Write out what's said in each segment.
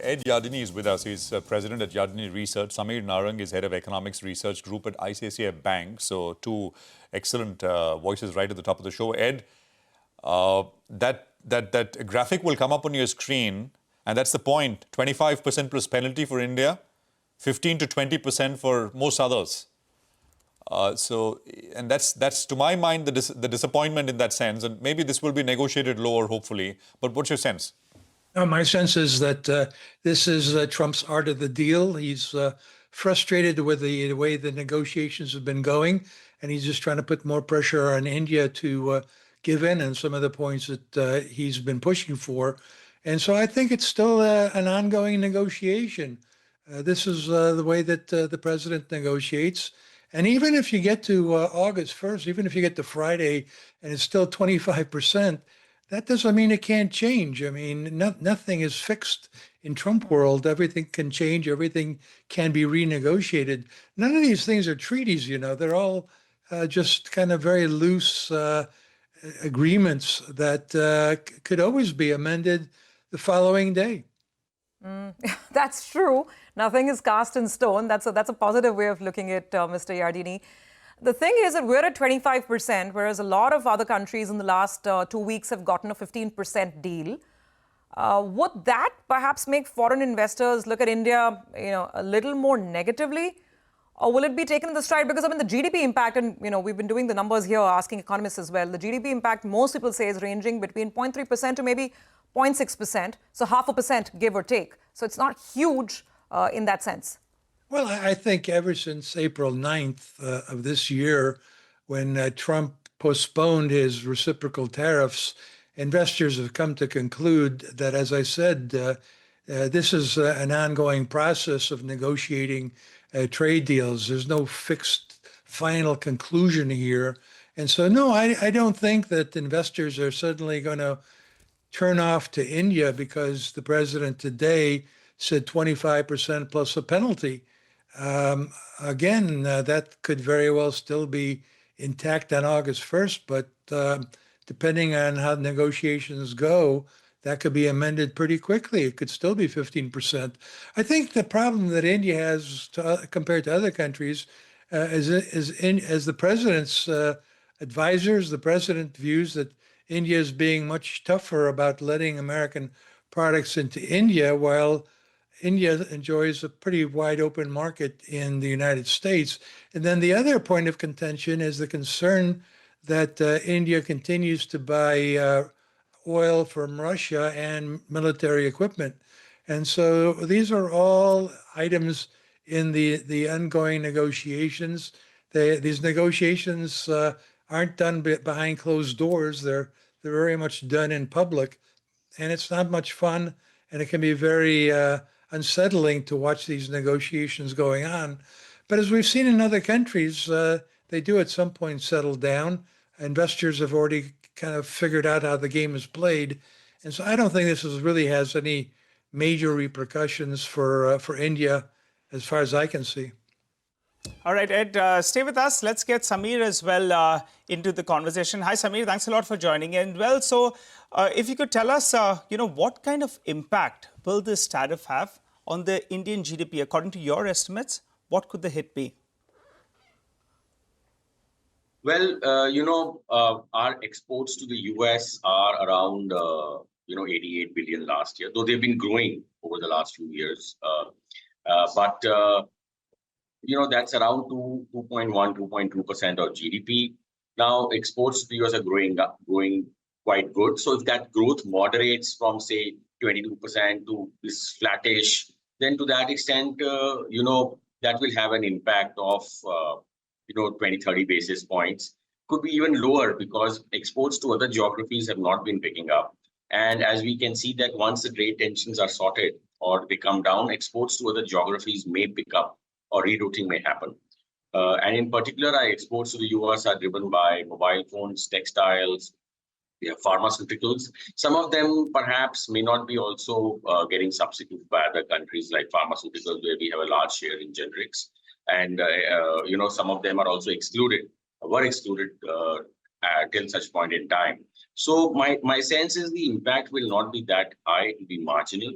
Ed Yardeni is with us. He's president at Yardeni Research. Sameer Narang is head of economics research group at ICICI Bank. So two excellent voices right at the top of the show. Ed, that graphic will come up on your screen, and that's the point. 25% plus penalty for India, 15 to 20% for most others. And that's to my mind the disappointment in that sense. And maybe this will be negotiated lower, hopefully. But what's your sense? My sense is that this is Trump's art of the deal. He's frustrated with the way the negotiations have been going, and he's just trying to put more pressure on India to give in on some of the points that he's been pushing for. And so I think it's still an ongoing negotiation. This is the way that the president negotiates. And even if you get to August 1st, even if you get to Friday and it's still 25%, that doesn't mean it can't change. I mean, nothing is fixed in Trump world. Everything can change. Everything can be renegotiated. None of these things are treaties, you know. They're all just kind of very loose agreements that could always be amended the following day. That's true. Nothing is cast in stone. That's a positive way of looking at Mr. Yardeni. The thing is that we're at 25%, whereas a lot of other countries in the last 2 weeks have gotten a 15% deal. Would that perhaps make foreign investors look at India, a little more negatively? Or will it be taken in the stride? Because, I mean, the GDP impact, and, we've been doing the numbers here, asking economists as well. The GDP impact, most people say, is ranging between 0.3% to maybe 0.6%. So 0.5%, give or take. So it's not huge in that sense. Well, I think ever since April 9th of this year, when Trump postponed his reciprocal tariffs, investors have come to conclude that, as I said, this is an ongoing process of negotiating trade deals. There's no fixed final conclusion here. And so, no, I don't think that investors are suddenly going to turn off to India because the president today said 25% plus a penalty. Again, that could very well still be intact on August 1st, but depending on how negotiations go, that could be amended pretty quickly. It could still be 15%. I think the problem that India has compared to other countries as the president's advisors, the president views that India is being much tougher about letting American products into India, while India enjoys a pretty wide open market in the United States. And then the other point of contention is the concern that India continues to buy oil from Russia and military equipment. And so these are all items in the ongoing negotiations. These negotiations aren't done behind closed doors. They're very much done in public. And it's not much fun, and it can be very unsettling to watch these negotiations going on. But as we've seen in other countries, they do at some point settle down. Investors have already kind of figured out how the game is played. And so I don't think this really has any major repercussions for India as far as I can see. All right, Ed, stay with us. Let's get Sameer as well into the conversation. Hi, Sameer. Thanks a lot for joining in. Well, so if you could tell us, what kind of impact will this tariff have on the Indian GDP? According to your estimates, what could the hit be? Well, our exports to the US are around, 88 billion last year, though they've been growing over the last few years. But that's around 2.1, 2.2% of GDP. Now, exports to the US are growing quite good. So if that growth moderates from, say, 22% to this flattish, then to that extent, that will have an impact of 20, 30 basis points. Could be even lower because exports to other geographies have not been picking up. And as we can see that once the trade tensions are sorted or they come down, exports to other geographies may pick up or rerouting may happen. And in particular, our exports to the US are driven by mobile phones, textiles, pharmaceuticals. Some of them perhaps may not be also getting substituted by other countries like pharmaceuticals, where we have a large share in generics. And, some of them are also were excluded till such point in time. So my sense is the impact will not be that high, it will be marginal.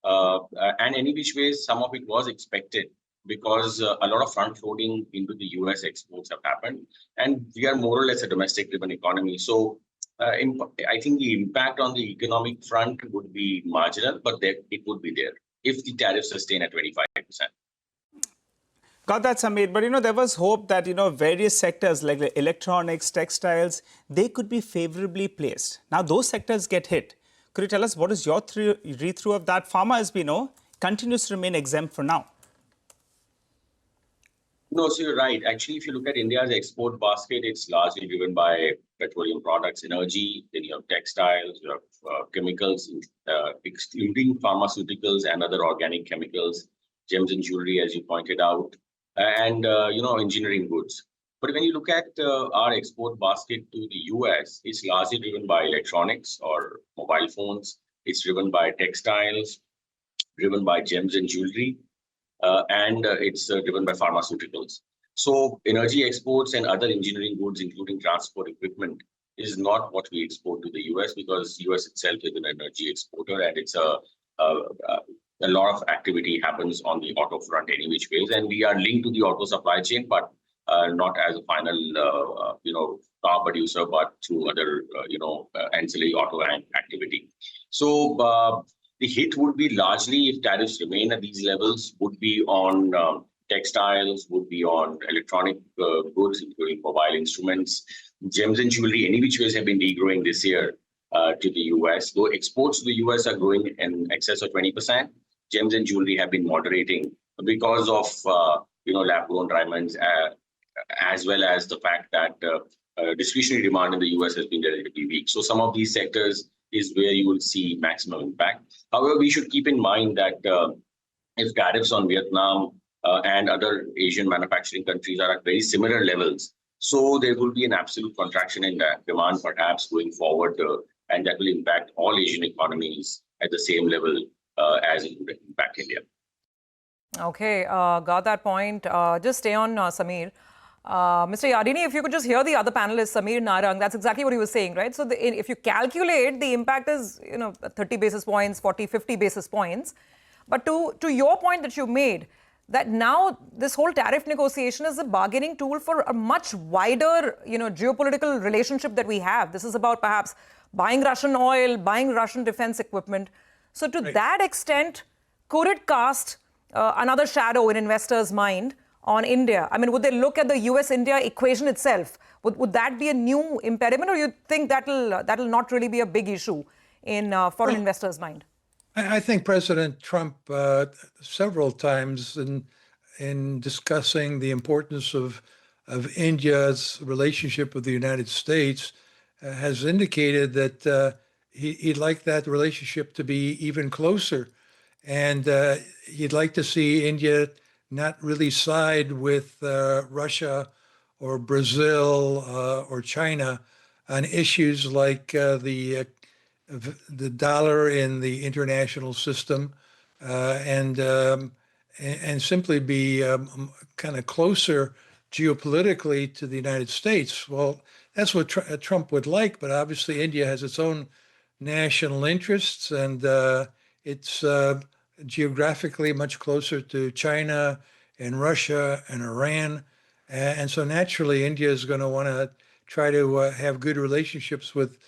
And any which ways, some of it was expected because a lot of front loading into the US exports have happened. And we are more or less a domestic driven economy. So I think the impact on the economic front would be marginal, but it would be there if the tariffs sustain at 25%. Got that, Sameer. But, there was hope that, various sectors like the electronics, textiles, they could be favorably placed. Now, those sectors get hit. Could you tell us what is your read-through of that? Pharma, as we know, continues to remain exempt for now. No, so you're right. Actually, if you look at India's export basket, it's largely driven by petroleum products, energy, then you have textiles, you have chemicals, excluding pharmaceuticals and other organic chemicals, gems and jewelry, as you pointed out, and, engineering goods. But when you look at our export basket to the US, it's largely driven by electronics or mobile phones. It's driven by textiles, driven by gems and jewelry, and it's driven by pharmaceuticals. So energy exports and other engineering goods, including transport equipment, is not what we export to the US because US itself is an energy exporter, and it's a lot of activity happens on the auto front any which ways, and we are linked to the auto supply chain, but not as a final, car producer, but through other, ancillary auto activity. So the hit would be largely, if tariffs remain at these levels, would be on textiles, would be on electronic goods, including mobile instruments, gems and jewelry, any which ways have been degrowing this year to the US. Though exports to the US are growing in excess of 20%, gems and jewelry have been moderating because of, lab-grown diamonds, as well as the fact that discretionary demand in the US has been relatively weak. So some of these sectors is where you will see maximum impact. However, we should keep in mind that if tariffs on Vietnam and other Asian manufacturing countries are at very similar levels, so there will be an absolute contraction in demand perhaps going forward, and that will impact all Asian economies at the same level as it would impact India. Okay, got that point. Just stay on, Sameer. Mr. Yardeni, if you could just hear the other panelist, Sameer Narang, that's exactly what he was saying, right? So if you calculate, the impact is, 30 basis points, 40, 50 basis points. But to your point that you made, that now this whole tariff negotiation is a bargaining tool for a much wider, geopolitical relationship that we have. This is about perhaps buying Russian oil, buying Russian defense equipment. So to that extent, could it cast another shadow in investors' mind on India? I mean, would they look at the US-India equation itself? Would that be a new impediment, or you think that'll not really be a big issue in foreign investors' mind? I think President Trump several times in discussing the importance of India's relationship with the United States has indicated that he'd like that relationship to be even closer, and he'd like to see India not really side with Russia or Brazil or China on issues like the dollar in the international system, and simply be kind of closer geopolitically to the United States. Well, that's what Trump would like, but obviously India has its own national interests, and it's geographically much closer to China and Russia and Iran. And so naturally, India is going to want to try to have good relationships with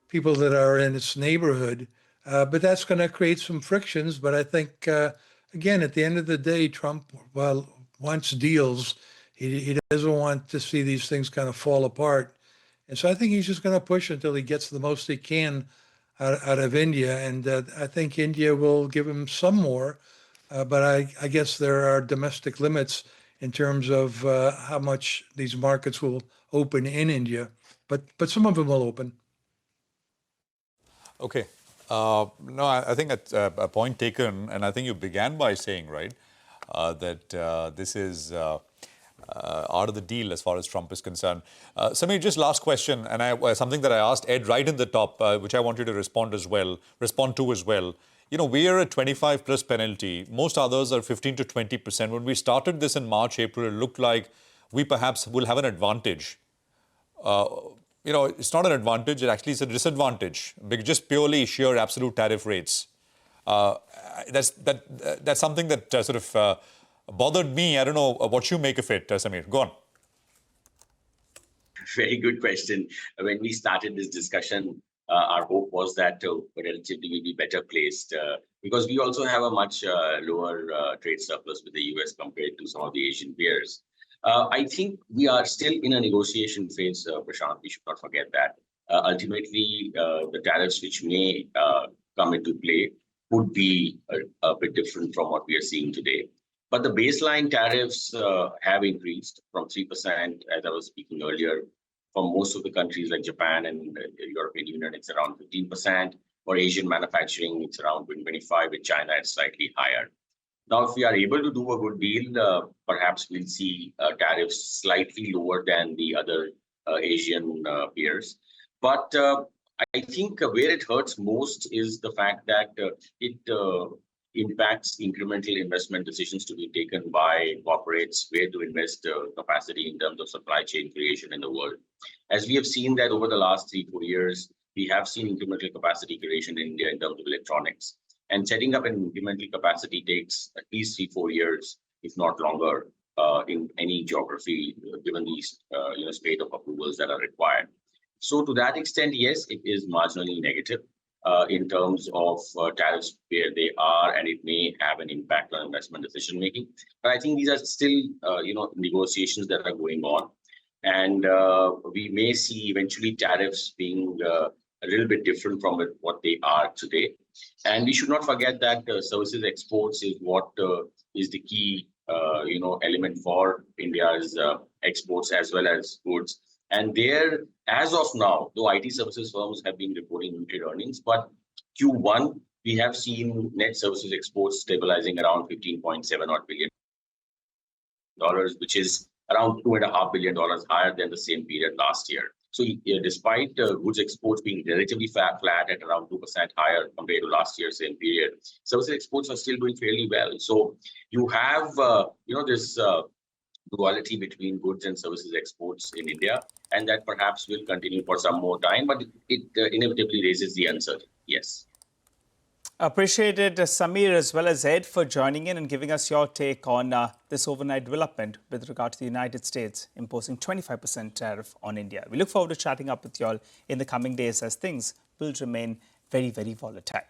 people that are in its neighborhood. But that's going to create some frictions. But I think, again, at the end of the day, Trump, wants deals. He doesn't want to see these things kind of fall apart. And so I think he's just going to push until he gets the most he can out of India. And I think India will give him some more. But I guess there are domestic limits in terms of how much these markets will open in India. But some of them will open. Okay. No, I think that's a point taken, and I think you began by saying, right, that this is out of the deal as far as Trump is concerned. Sameer, just last question, and something that I asked Ed right in the top, which I want you to respond to as well. We are at 25 plus penalty. Most others are 15 to 20%. When we started this in March, April, it looked like we perhaps will have an advantage. It's not an advantage, it actually is a disadvantage, just purely sheer absolute tariff rates. That's something that sort of bothered me. I don't know what you make of it, Samir. Go on. Very good question. When we started this discussion, our hope was that relatively we'll be better placed because we also have a much lower trade surplus with the US compared to some of the Asian peers. I think we are still in a negotiation phase, Prashant. We should not forget that. Ultimately, the tariffs which may come into play would be a bit different from what we are seeing today. But the baseline tariffs have increased from 3%, as I was speaking earlier. For most of the countries like Japan and the European Union, it's around 15%. For Asian manufacturing, it's around 25%. With China, it's slightly higher. Now, if we are able to do a good deal, perhaps we'll see tariffs slightly lower than the other Asian peers. But I think where it hurts most is the fact that it impacts incremental investment decisions to be taken by corporates, where to invest capacity in terms of supply chain creation in the world. As we have seen that over the last 3-4 years, we have seen incremental capacity creation in India in terms of electronics. And setting up an incremental capacity takes at least 3-4 years, if not longer, in any geography, given these spate of approvals that are required. So to that extent, yes, it is marginally negative in terms of tariffs where they are, and it may have an impact on investment decision making. But I think these are still, negotiations that are going on, and we may see eventually tariffs being a little bit different from what they are today. And we should not forget that services exports is what is the key, element for India's exports as well as goods. And there, as of now, though IT services firms have been reporting muted earnings, but Q1, we have seen net services exports stabilizing around $15.7 billion, which is around $2.5 billion higher than the same period last year. So despite goods exports being relatively flat at around 2% higher compared to last year's same period, services exports are still doing fairly well. So you have, this duality between goods and services exports in India, and that perhaps will continue for some more time, but it inevitably raises the uncertainty. Yes. Appreciated Samir as well as Ed for joining in and giving us your take on this overnight development with regard to the United States imposing 25% tariff on India. We look forward to chatting up with you all in the coming days as things will remain very, very volatile.